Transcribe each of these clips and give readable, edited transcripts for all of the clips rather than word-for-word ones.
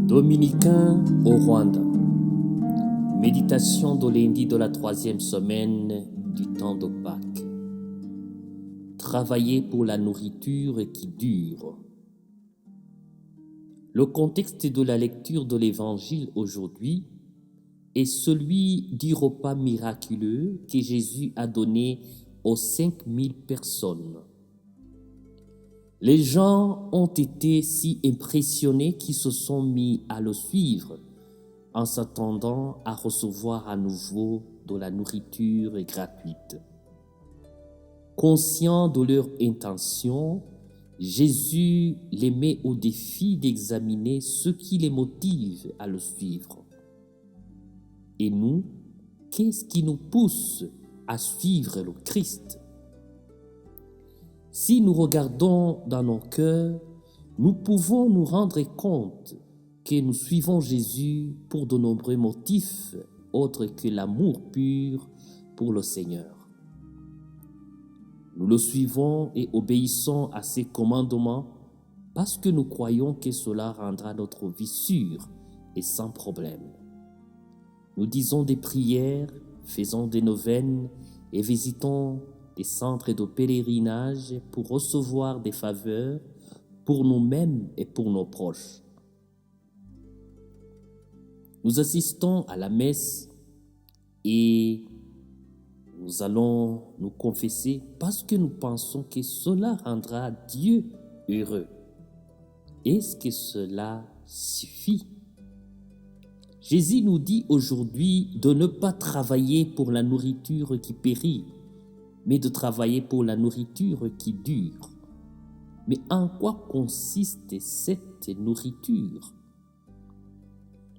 Dominicains au Rwanda. Méditation de lundi de la 3e semaine du temps de Pâques. Travailler pour la nourriture qui dure. Le contexte de la lecture de l'Évangile aujourd'hui est celui du repas miraculeux que Jésus a donné aux 5000 personnes. Les gens ont été si impressionnés qu'ils se sont mis à le suivre en s'attendant à recevoir à nouveau de la nourriture gratuite. Conscient de leur intention, Jésus les met au défi d'examiner ce qui les motive à le suivre. Et nous, qu'est-ce qui nous pousse à suivre le Christ? Si nous regardons dans nos cœurs, nous pouvons nous rendre compte que nous suivons Jésus pour de nombreux motifs autres que l'amour pur pour le Seigneur. Nous le suivons et obéissons à ses commandements parce que nous croyons que cela rendra notre vie sûre et sans problème. Nous disons des prières, faisons des neuvaines et visitons des centres de pèlerinage pour recevoir des faveurs pour nous-mêmes et pour nos proches. Nous assistons à la messe et nous allons nous confesser parce que nous pensons que cela rendra Dieu heureux. Est-ce que cela suffit? Jésus nous dit aujourd'hui de ne pas travailler pour la nourriture qui périt, mais de travailler pour la nourriture qui dure. Mais en quoi consiste cette nourriture?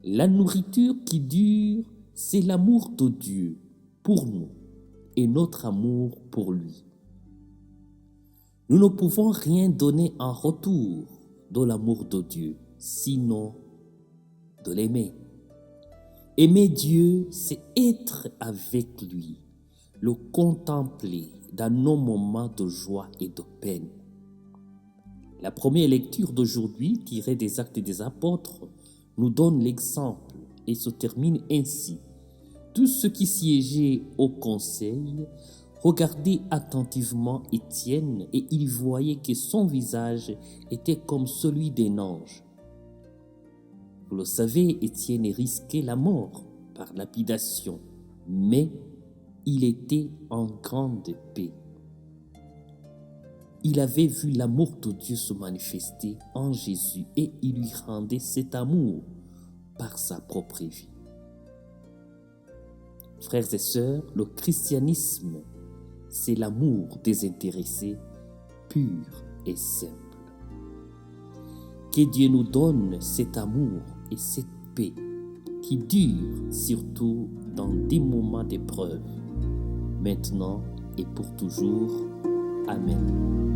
La nourriture qui dure, c'est l'amour de Dieu pour nous et notre amour pour lui. Nous ne pouvons rien donner en retour de l'amour de Dieu, sinon de l'aimer. Aimer Dieu, c'est être avec lui, le contempler dans nos moments de joie et de peine. La première lecture d'aujourd'hui, tirée des Actes des Apôtres, nous donne l'exemple et se termine ainsi. Tous ceux qui siégeaient au conseil regardaient attentivement Étienne et ils voyaient que son visage était comme celui d'un ange. Vous le savez, Étienne risquait la mort par lapidation, mais il était en grande paix. Il avait vu l'amour de Dieu se manifester en Jésus et il lui rendait cet amour par sa propre vie. Frères et sœurs, le christianisme, c'est l'amour désintéressé, pur et simple. Que Dieu nous donne cet amour et cette paix qui dure surtout dans des moments d'épreuve, maintenant et pour toujours. Amen.